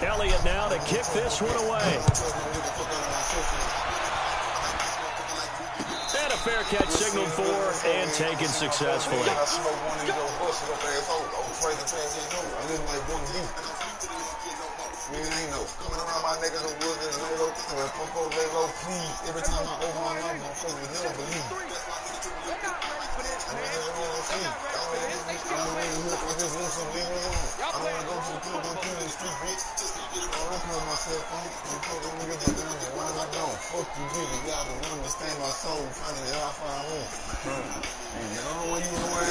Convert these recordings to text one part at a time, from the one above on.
Elliott now to kick this one away. And a fair catch signaled for and taken successfully. Coming around my neck of the woods and lay low, lay low, please. Every time I open my mouth, my folks will never believe. I don't want to go to the club and kill the street, bitch. I don't call myself on. I'm talking to get my gun. Why I don't? Fuck you, bitch. Y'all don't understand my soul. Trying to y'all find home. And y'all, where you going?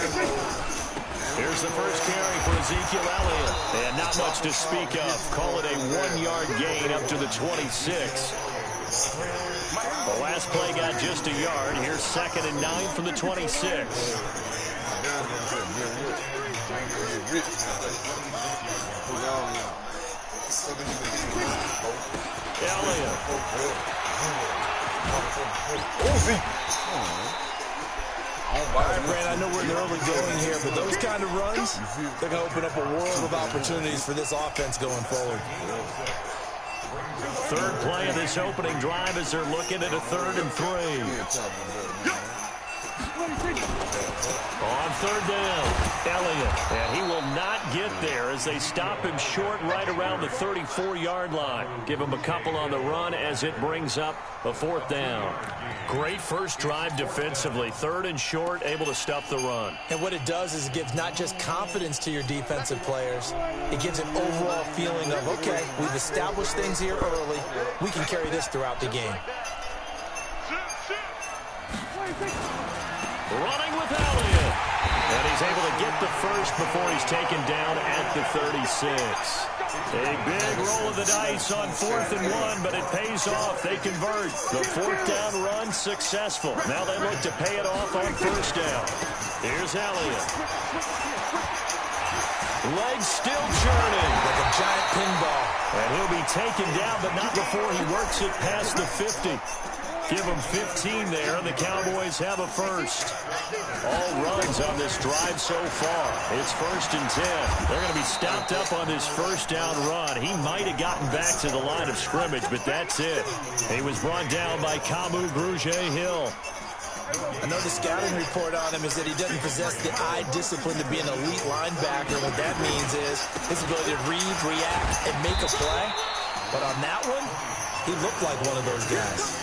Here's the first carry for Ezekiel Elliott. And not much to speak of. Call it a 1-yard gain up to the 26. The last play got just a yard. Here's 2nd and 9 from the 26. Elliott. All right, Brand, I know we're in the early going here, but those kind of runs, they're going to open up a world of opportunities for this offense going forward. Third play of this opening drive as they're looking at a 3rd and 3. On 3rd down, Elliott, and he will not get there as they stop him short right around the 34-yard line. Give him a couple on the run as it brings up a 4th down. Great first drive defensively. 3rd and short, able to stuff the run. And what it does is it gives not just confidence to your defensive players, it gives an overall feeling of, okay, we've established things here early. We can carry this throughout the game. Running with Elliott. And he's able to get the first before he's taken down at the 36. A big roll of the dice on 4th and 1, but it pays off. They convert. The 4th down run successful. Now they look to pay it off on 1st down. Here's Elliott. Legs still churning. Like a giant pinball. And he'll be taken down, but not before he works it past the 50. Give them 15 there, and the Cowboys have a first. All runs on this drive so far. It's 1st and 10. They're going to be stopped up on this 1st down run. He might have gotten back to the line of scrimmage, but that's it. He was brought down by Kamu Grugier-Hill. I know the scouting report on him is that he doesn't possess the eye discipline to be an elite linebacker. What that means is his ability to read, react, and make a play. But on that one, he looked like one of those guys.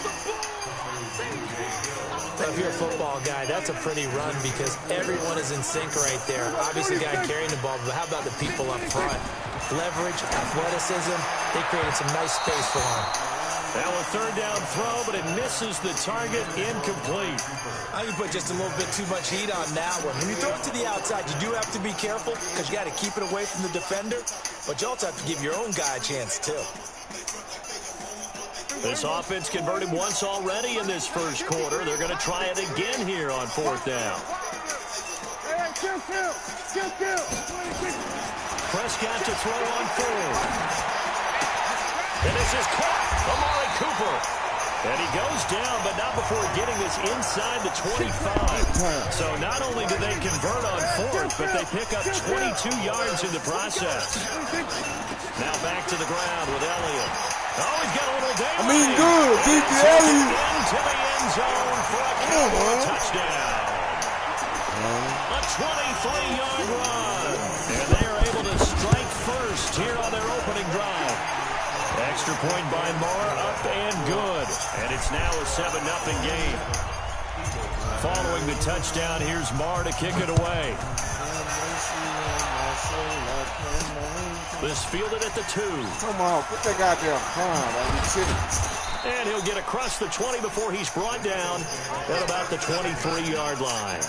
But if you're a football guy, that's a pretty run because everyone is in sync right there. Obviously, the guy carrying the ball, but how about the people up front? Leverage, athleticism, they created some nice space for him. Now a 3rd down throw, but it misses the target, incomplete. I think you put just a little bit too much heat on that one. When you throw it to the outside, you do have to be careful because you got to keep it away from the defender, but you also have to give your own guy a chance too. This offense converted once already in this first quarter. They're going to try it again here on 4th down. Prescott to throw on 4th. And this is caught. Amari Cooper. And he goes down, but not before getting this inside the 25. So not only do they convert on 4th, but they pick up 22 yards in the process. Now back to the ground with Elliott. Oh, he's got a little day. Good. Deep Elliott. Into the end zone for a Cowboy touchdown. A 23-yard run. And they are able to strike first here on their opening drive. Extra point by Marr, up and good. And it's now a 7-0 game. Following the touchdown, here's Marr to kick it away. This fielded at the 2. Come on, put that goddamn crown on you sitting. And he'll get across the 20 before he's brought down at about the 23-yard line.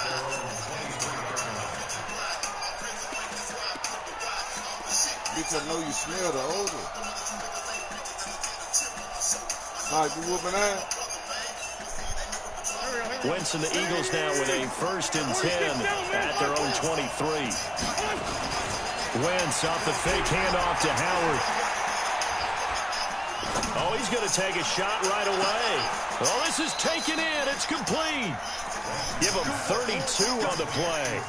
Bitch, I know you smell the odor. Mike, you whooping out? Wentz and the Eagles now with a 1st and 10 at their own 23. Wentz off the fake handoff to Howard. Oh, he's going to take a shot right away. Oh, this is taken in. It's complete. Give him 32 on the play.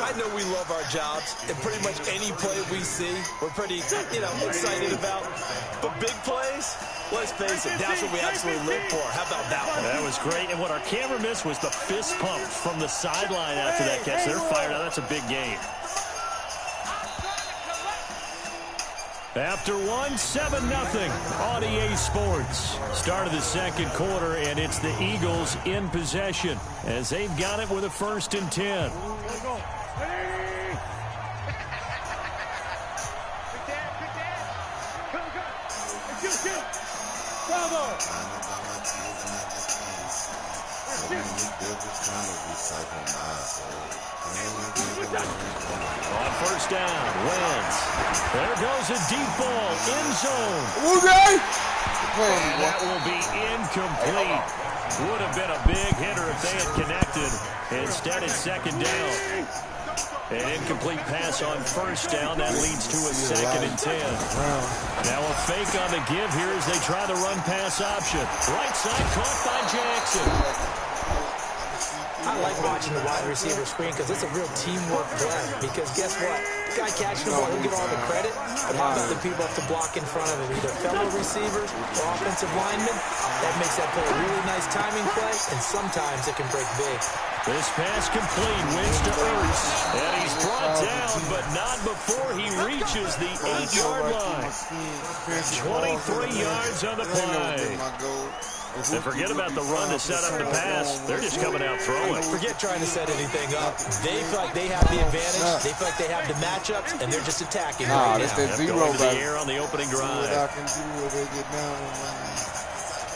I know we love our jobs, and pretty much any play we see, we're pretty, excited about. But big plays, let's face it, that's what we absolutely live for. How about that one? That was great, and what our camera missed was the fist pump from the sideline after that catch. They're fired out. That's a big game. After 7-0 on EA Sports. Start of the second quarter, and it's the Eagles in possession as they've got it with a 1st and 10. On 1st down, Wentz. There goes a deep ball, end zone. And that will be incomplete. Would have been a big hitter if they had connected. Instead, it's 2nd down. An incomplete pass on 1st down. That leads to a 2nd and 10. Now a fake on the give here as they try the run-pass option. Right side caught by Jackson. I like watching the wide receiver screen because it's a real teamwork play. Because guess what? The guy catching the ball, he'll get all the credit. But how about the people up to block in front of him? Either fellow receivers or offensive linemen. That makes that play a really nice timing play, and sometimes it can break big. This pass complete, wins to Ertz. And he's brought down, but not before he reaches the 8-yard line. 23 yards on the play. And forget about the run to set up the pass. They're just coming out throwing. Forget trying to set anything up. They feel like they have the advantage. They feel like they have the matchups, and they're just attacking right now. Going to the air on the opening drive.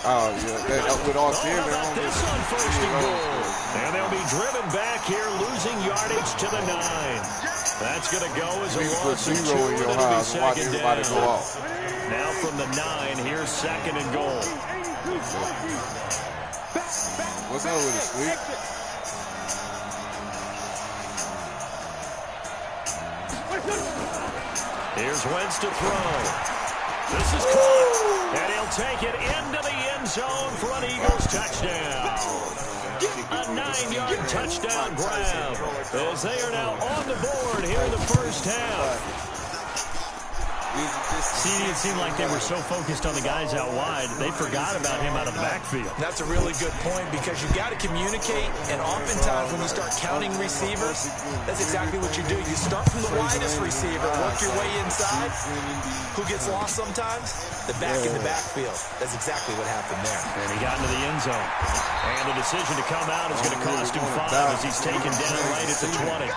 Oh, yeah. With all how about this on 1st and goal? And they'll be driven back here, losing yardage to the 9. That's going to go as a loss of 2, and it'll be 2nd down. Now from the 9, here's 2nd and goal. What's up with it, Sweet? Here's Wentz to throw. This is caught, and he'll take it into the end zone for an Eagles touchdown. A 9-yard touchdown grab as they are now on the board here in the 1st half. See, it seemed like they were so focused on the guys out wide, they forgot about him out of the backfield. That's a really good point because you got to communicate, and oftentimes when you start counting receivers, that's exactly what you do. You start from the widest receiver, work your way inside. Who gets lost sometimes? The back in the backfield. That's exactly what happened there. And he got into the end zone. And the decision to come out is going to cost him 5 as he's taken down right at the 20.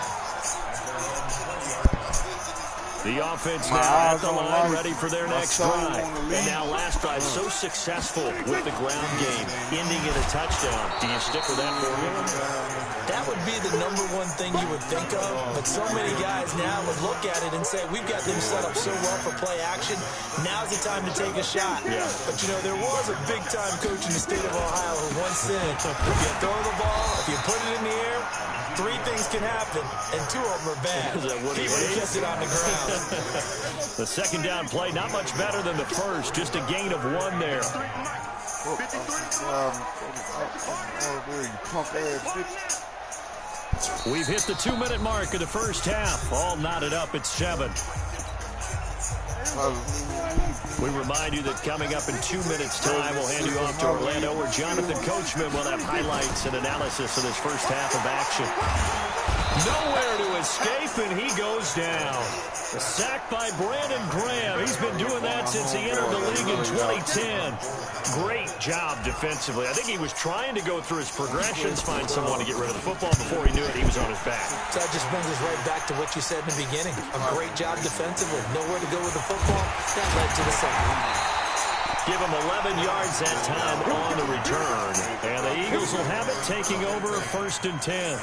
The offense now at the line, ready for their next drive. And now last drive, so successful with the ground game, ending in a touchdown. Do you stick with that formula? That would be the #1 thing you would think of, but so many guys now would look at it and say, we've got them set up so well for play action, now's the time to take a shot. Yeah. But, there was a big-time coach in the state of Ohio who once said, if you throw the ball, if you put it in the air, 3 things can happen, and 2 of them are bad. He would have kept it on the ground. The 2nd down play, not much better than the first, just a gain of 1 there. We've hit the 2-minute mark of the 1st half. All knotted up at 7. We remind you that coming up in 2 minutes' time, we'll hand you off to Orlando, where Jonathan Coachman will have highlights and analysis of this 1st half of action. Nowhere to escape, and he goes down. A sack by Brandon Graham. He's been doing that since he entered the league in 2010. Great job defensively. I think he was trying to go through his progressions, find someone to get rid of the football. Before he knew it, he was on his back. So that just brings us right back to what you said in the beginning. A great job defensively. Nowhere to go with the football. That led to the second. Give him 11 yards that time on the return. And the Eagles will have it, taking over a 1st and 10.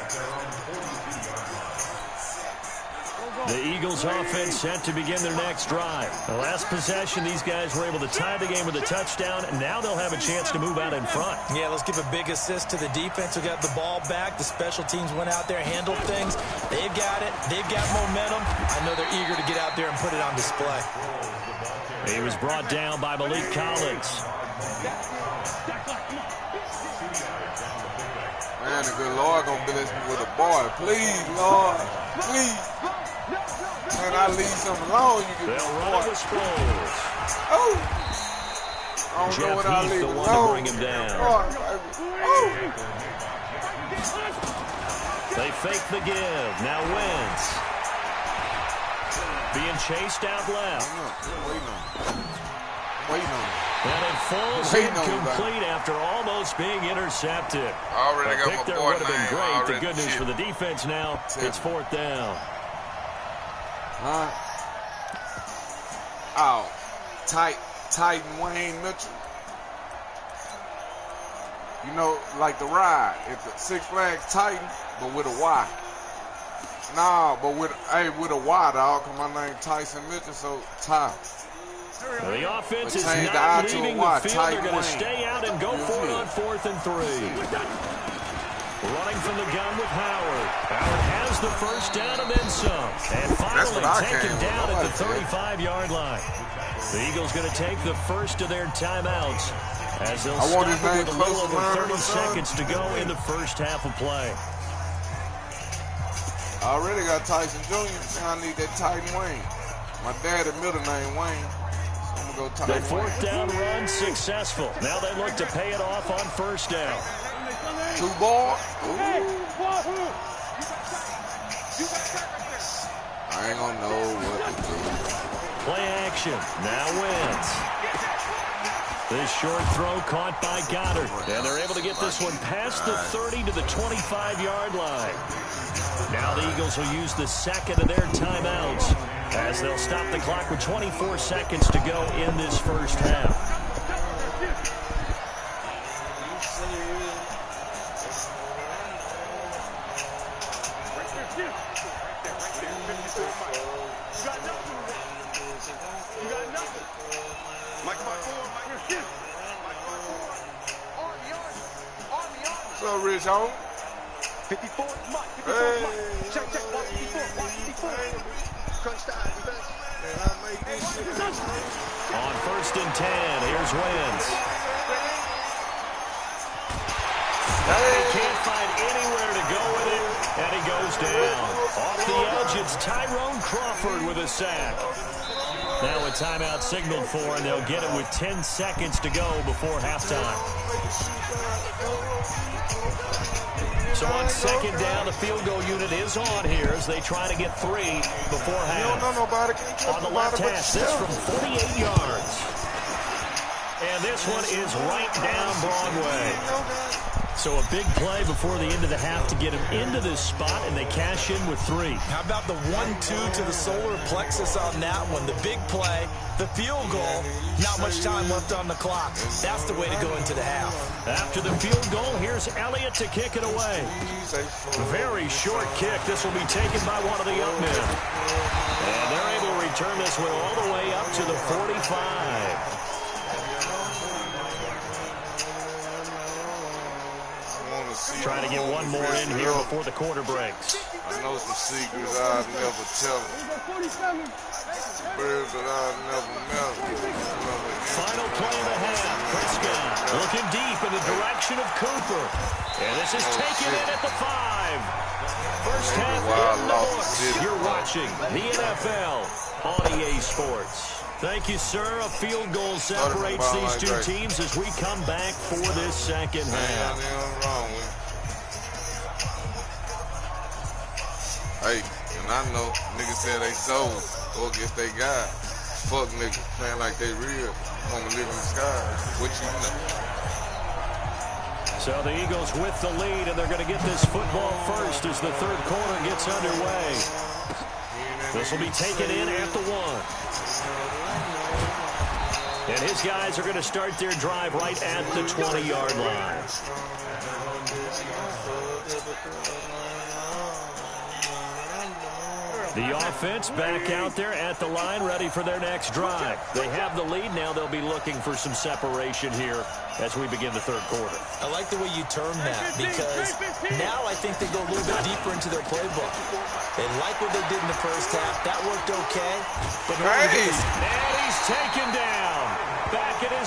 The Eagles offense set to begin their next drive. The last possession, these guys were able to tie the game with a touchdown, and now they'll have a chance to move out in front. Yeah, let's give a big assist to the defense who got the ball back. The special teams went out there, handled things. They've got it. They've got momentum. I know they're eager to get out there and put it on display. He was brought down by Malik Collins. Man, the good Lord gonna bless me with a boy. Please, Lord. Please. Man, I leave something alone. You get They'll my run boy. it with Sproles. Oh. I don't know what I Heath, leave the one alone. to bring him down. Boy, baby. Oh. They fake the give. Now Wentz. Being chased out left. Waiting on him. And it falls incomplete after almost being intercepted. I already got my there boy would have been name. great. The good news for the defense now, it's 4th down. Huh? Oh, Titan Wayne Mitchell. You know, like the ride. It's a Six Flags Titan, but with a Y. Nah, but with a Y, dog. Cause my name Tyson Mitchell, so Ty. The offense is change the not I to a leaving Y, the field. Titan They're going to Wayne. stay out and go for it on 4th and 3. Running from the gun with Howard. Howard has the first down and then some. And finally taken down at the 35-yard line. The Eagles going to take the first of their timeouts as they'll stop it with a little over 30 seconds to go in the first half of play. I already got Tyson Jr. Now I need that Titan Wayne. My dad's middle name Wayne. So I'm going to go Titan The Wayne. 4th down run successful. Now they look to pay it off on 1st down. 2 ball. I ain't going to know what to do. Play action. Now Wentz. This short throw caught by Goddard. And they're able to get this one past the 30 to the 25-yard line. Now the Eagles will use the second of their timeouts as they'll stop the clock with 24 seconds to go in this first half. What's up, Rich Home? 54, Hey. check, 54. Crunch time, defense. On 1st and 10, here's Wentz. He can't find anywhere to go with it, and he goes down. Off the edge, it's Tyrone Crawford with a sack. Now a timeout signaled for, and they'll get it with 10 seconds to go before halftime. So on 2nd down, the field goal unit is on here as they try to get 3 before half. You don't know nobody. On the left hash, this from 48 yards. And this one is right down Broadway. So a big play before the end of the half to get him into this spot, and they cash in with 3. How about the 1-2 to the solar plexus on that one? The big play, the field goal, not much time left on the clock. That's the way to go into the half. After the field goal, here's Elliott to kick it away. Very short kick. This will be taken by one of the up men. And they're able to return this one all the way up to the 45. Trying to get one more in here before the quarter breaks. I know some secrets I'll never tell them. Birds that I'll never met. Final play of the half. Prescott looking deep in the direction of Cooper. And this is taken in at the 5. First half in the books. You're watching the NFL on EA Sports. Thank you, sir. A field goal separates these two teams as we come back for this second half. Hey, and I know niggas say they sold, go against they God. Fuck niggas playing like they real. Wanna live in the sky. What you know? So the Eagles with the lead, and they're going to get this football first as the third quarter gets underway. This will be taken in at the 1. And his guys are going to start their drive right at the 20-yard line. The offense back out there at the line, ready for their next drive. They have the lead now. They'll be looking for some separation here as we begin the third quarter. I like the way you term that because now I think they go a little bit deeper into their playbook. They like what they did in the first half. That worked okay. But and he's taken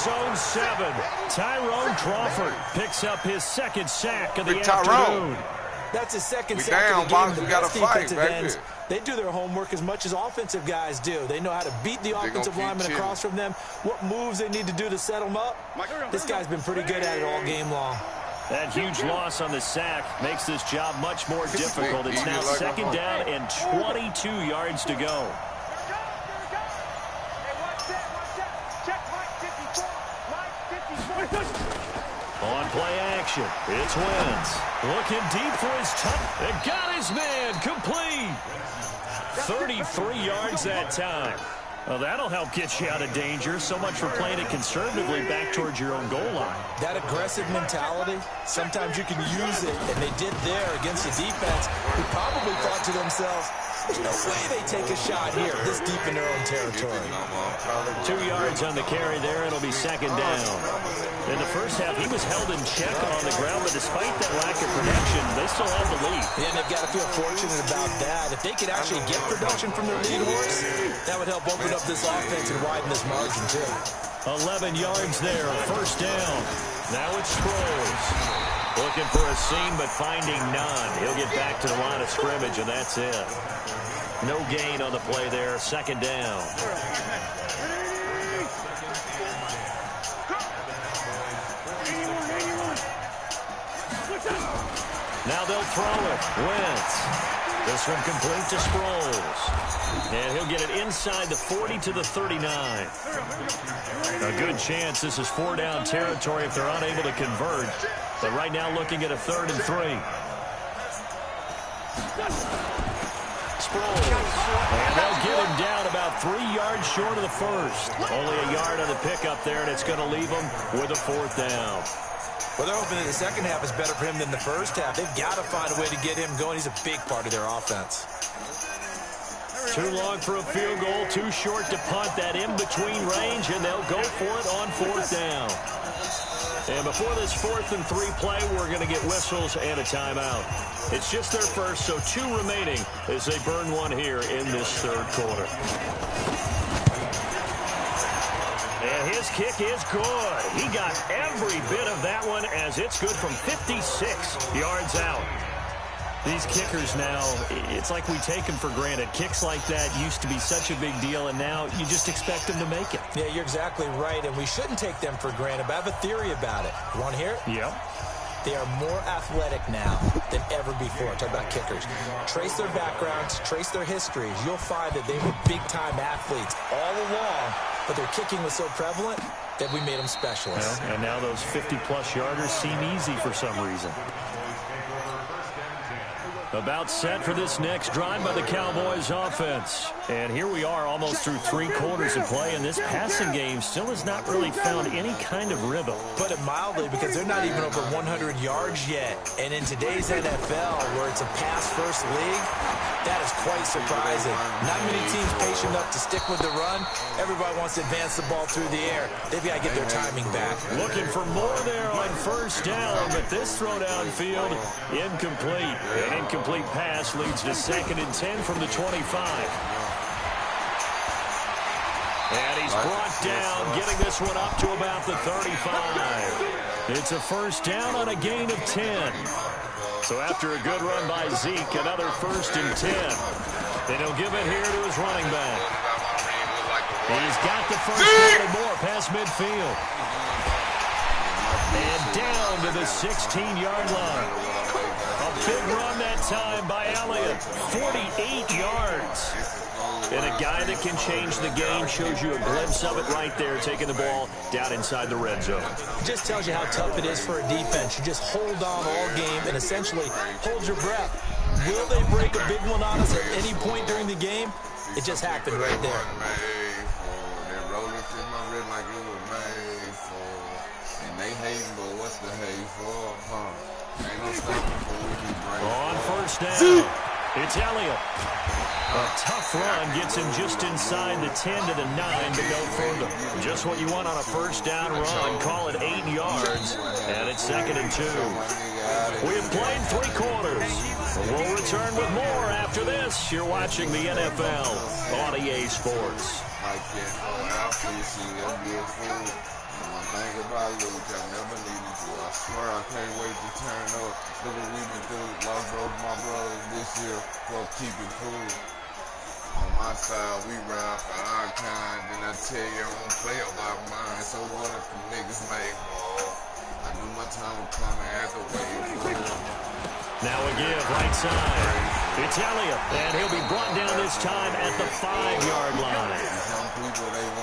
his own 7. Tyrone Crawford picks up his second sack of the Big afternoon. That's his second We sack down, of the game. box. The We gotta best fight defensive back ends, here. they do their homework as much as offensive guys do. They know how to beat the offensive lineman across from them, what moves they need to do to set them up. This guy's been pretty good at it all game long. That huge loss on the sack makes this job much more difficult. It's now second down and 22 yards to go. On play action, it's Wentz. Looking deep for his touch. And got his man complete. 33 yards that time. Well, that'll help get you out of danger. So much for playing it conservatively back towards your own goal line. That aggressive mentality, sometimes you can use it, and they did there against the defense who probably thought to themselves, there's no way they take a shot here this deep in their own territory. 2 yards on the carry there. It'll be second down. In the first half, he was held in check on the ground, but despite that lack of production, they still have the lead. Yeah, and they've got to feel fortunate about that. If they could actually get production from their lead horse, that would help open up this offense and widen this margin, too. 11 yards there, first down. Now it's Sproles. Looking for a seam, but finding none. He'll get back to the line of scrimmage, and that's it. No gain on the play there, second down. Now they'll throw it. Wentz. This one complete to Sproles. And he'll get it inside the 40 to the 39. A good chance this is 4-down territory if they're unable to convert. But right now looking at a 3rd and 3. Sproles. And they'll get him down about 3 yards short of the first. Only a yard on the pickup there, and it's going to leave them with a 4th down. Well, they're hoping that the second half is better for him than the first half. They've got to find a way to get him going. He's a big part of their offense. Too long for a field goal, too short to punt. That in-between range, and they'll go for it on 4th down. And before this 4th and 3 play, we're going to get whistles and a timeout. It's just their first, so 2 remaining as they burn one here in this 3rd quarter. And his kick is good. He got every bit of that one as it's good from 56 yards out. These kickers now, it's like we take them for granted. Kicks like that used to be such a big deal, and now you just expect them to make it. Yeah, you're exactly right, and we shouldn't take them for granted, but I have a theory about it. You want to hear it? Yep. They are more athletic now than ever before. Talk about kickers. Trace their backgrounds, trace their histories. You'll find that they were big-time athletes all along, but their kicking was so prevalent that we made them specialists. Well, and now those 50-plus yarders seem easy for some reason. About set for this next drive by the Cowboys offense. And here we are almost through 3 quarters of play, and this passing game still has not really found any kind of rhythm. Put it mildly, because they're not even over 100 yards yet. And in today's NFL, where it's a pass-first league, that is quite surprising. Not many teams patient enough to stick with the run. Everybody wants to advance the ball through the air. They've got to get their timing back. Looking for more there on first down, but this throw downfield, incomplete. An incomplete pass leads to 2nd and 10 from the 25. And he's brought down, getting this one up to about the 35. It's a first down on a gain of 10. So after a good run by Zeke, another 1st and 10. Then he'll give it here to his running back. He's got the first down and more past midfield. And down to the 16-yard line. A big run that time by Elliott. 48 yards. And a guy that can change the game, shows you a glimpse of it right there, taking the ball down inside the red zone. It just tells you how tough it is for a defense. You just hold on all game and essentially hold your breath. Will they break a big one on us at any point during the game? It just happened right there. They're rolling through my rib like it was made for. And they hating, but what's the hate for? Ain't no stopping before we keep breaking. On first down, it's Elliott. A tough run gets him just inside the 10 to the 9, but no further. Just what you want on a first down run. Call it 8 yards, and it's 2nd and 2. We have played 3 quarters. We'll return with more after this. You're watching the NFL on EA Sports. One thing about Luke, I never needed to. I swear I can't wait to turn up. Look what we been through. Lost both my brothers this year. Fuck, keep it cool. On my side, we ride for our kind. Then I tell you, I won't play about mine. So what if the niggas make more? I knew my time would come and had to wait for it. Now a give, right side. Italia, and he'll be brought down this time at the 5-yard line.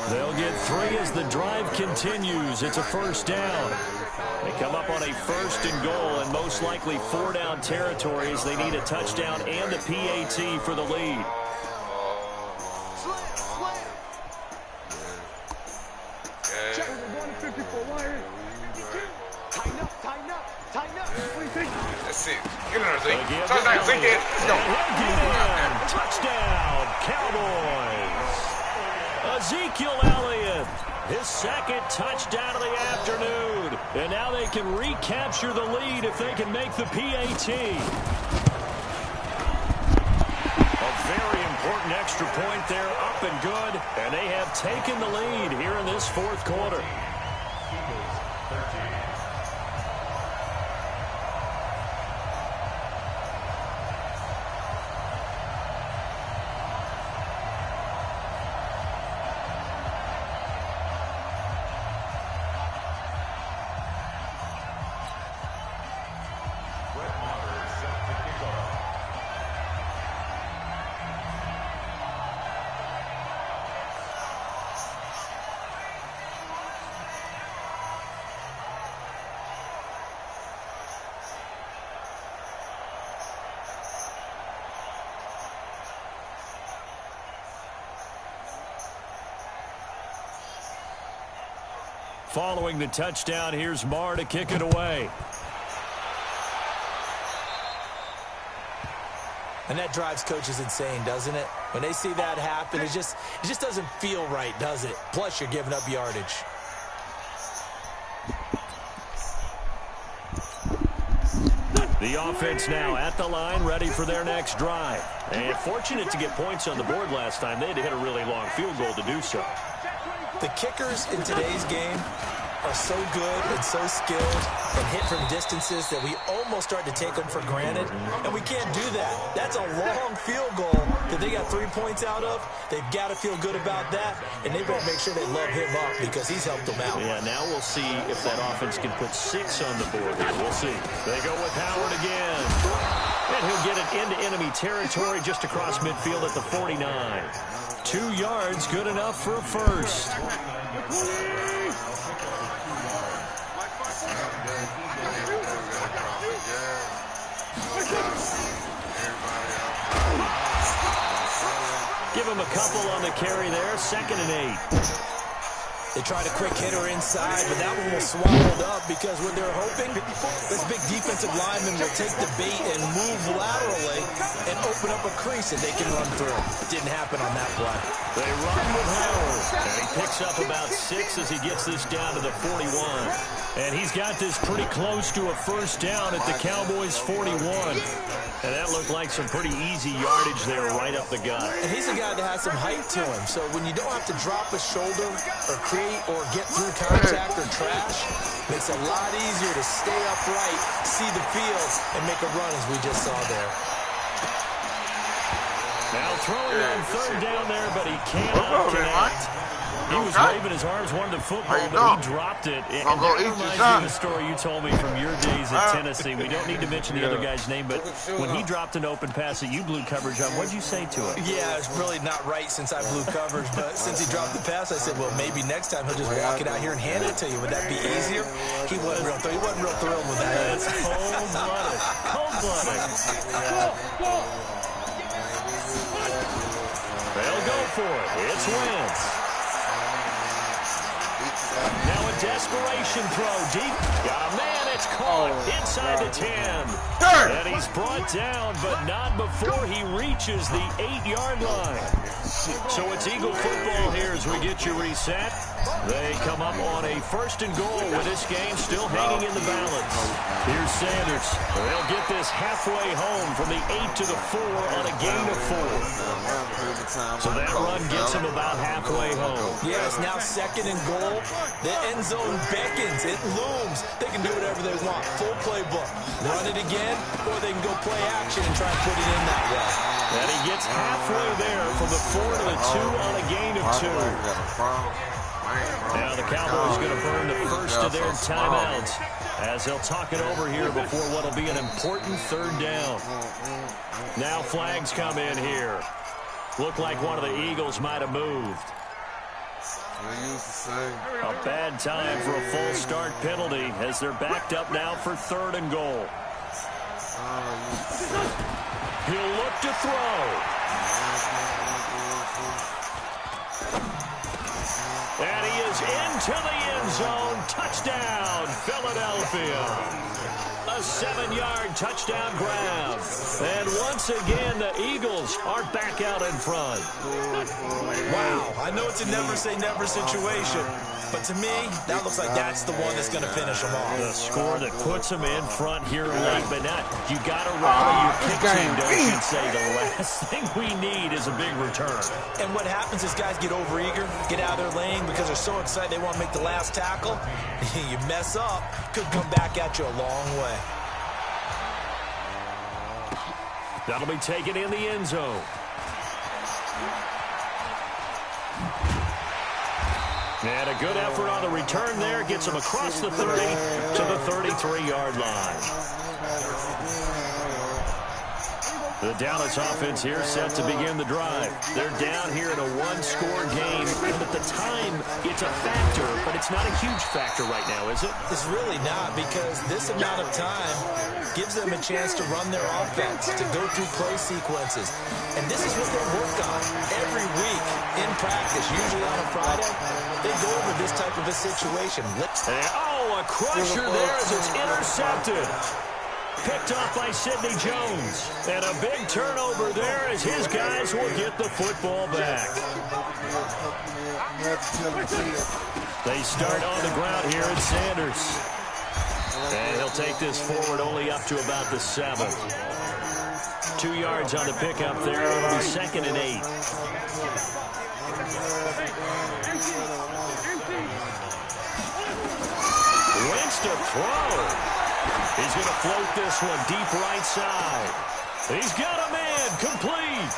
They'll get 3 as the drive continues. It's a first down. They come up on a 1st and goal, and most likely 4-down territory as they need a touchdown and a PAT for the lead. That's it. Get in there, Zeke. Touchdown, Zeke. Let's go. Touchdown, Cowboys. Ezekiel Elliott, his 2nd touchdown of the afternoon. And now they can recapture the lead if they can make the PAT. A very important extra point there, up and good. And they have taken the lead here in this 4th quarter. Following the touchdown, here's Marr to kick it away. And that drives coaches insane, doesn't it? When they see that happen, it just doesn't feel right, does it? Plus, you're giving up yardage. The offense now at the line, ready for their next drive. And fortunate to get points on the board last time. They had to hit a really long field goal to do so. The kickers in today's game are so good and so skilled and hit from distances that we almost start to take them for granted, and we can't do that. That's a long field goal that they got 3 points out of. They've got to feel good about that, and they better make sure they love him up because he's helped them out. Yeah, now we'll see if that offense can put 6 on the board here. We'll see. They go with Howard again. And he'll get it into enemy territory just across midfield at the 49. 2 yards, good enough for a first. Give him a couple on the carry there, 2nd and 8. They tried a quick hitter inside, but that one was swallowed up because what they're hoping, this big defensive lineman will take the bait and move laterally and open up a crease that they can run through. Didn't happen on that play. They run with Howard, and he picks up about 6 as he gets this down to the 41. And he's got this pretty close to a first down at the Cowboys' 41. And that looked like some pretty easy yardage there right up the gut. And he's a guy that has some height to him, so when you don't have to drop a shoulder or create or get through contact or trash, makes it a lot easier to stay upright, see the field, and make a run as we just saw there. Now throwing on 3rd down there, but he cannot connect. He was waving his arms, wanted the football, but he dropped it. And that reminds me of the story you told me from your days at Tennessee. We don't need to mention the other guy's name, but when he dropped an open pass that you blew coverage on, what did you say to him? Yeah, it's really not right since I blew coverage, but since he dropped the pass, I said, well, maybe next time he'll just walk it out here and hand it to you. Would that be easier? He wasn't real thrilled with that. That's cold-blooded. Cold-blooded. They'll go for it. It's Wentz. Now a desperation throw deep. Got a man, it's caught inside the 10. And he's brought down, but not before he reaches the 8-yard line. So it's Eagle football here as we get you reset. They come up on a 1st and goal with this game still hanging in the balance. Here's Sanders. They'll get this halfway home from the 8 to the 4 on a gain of 4. So that run gets them about halfway home. Yeah, it's now 2nd and goal. The end zone beckons. It looms. They can do whatever they want. Full playbook. Run it again, or they can go play action and try and put it in that way. And he gets halfway there from the 4 to the 2 on a gain of 2. Now the Cowboys going to burn the first of their timeouts as they'll talk it over here before what will be an important 3rd down. Now flags come in here. Looked like one of the Eagles might have moved. A bad time for a false start penalty as they're backed up now for 3rd and goal. He'll look to throw. And he is into the end zone. Touchdown, Philadelphia. A 7-yard touchdown grab. And once again, the Eagles are back out in front. Wow, I know it's a never-say-never situation, but to me, that looks like that's the one that's going to finish them off. The score that puts them in front here late, but not. You got to rally your kick team, don't you, and say the last thing we need is a big return. And what happens is guys get overeager, get out of their lane because they're so excited they want to make the last tackle. You mess up, could come back at you a long way. That'll be taken in the end zone. And a good effort on the return there. Gets them across the 30 to the 33-yard line. The Dallas offense here set to begin the drive. They're down here in a 1-score game. And at the time, it's a factor, but it's not a huge factor right now, is it? It's really not, because this amount of time gives them a chance to run their offense, to go through play sequences. And this is what they work on every week in practice, usually on a Friday. They go over this type of a situation. A crusher there as it's intercepted. Picked off by Sidney Jones. And a big turnover there as his guys will get the football back. They start on the ground here at Sanders. And he'll take this forward only up to about the 7. 2 yards on the pickup there. It'll be 2nd and 8. Wentz to throw. He's going to float this one deep right side. He's got a man complete.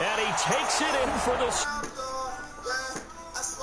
And he takes it in for the...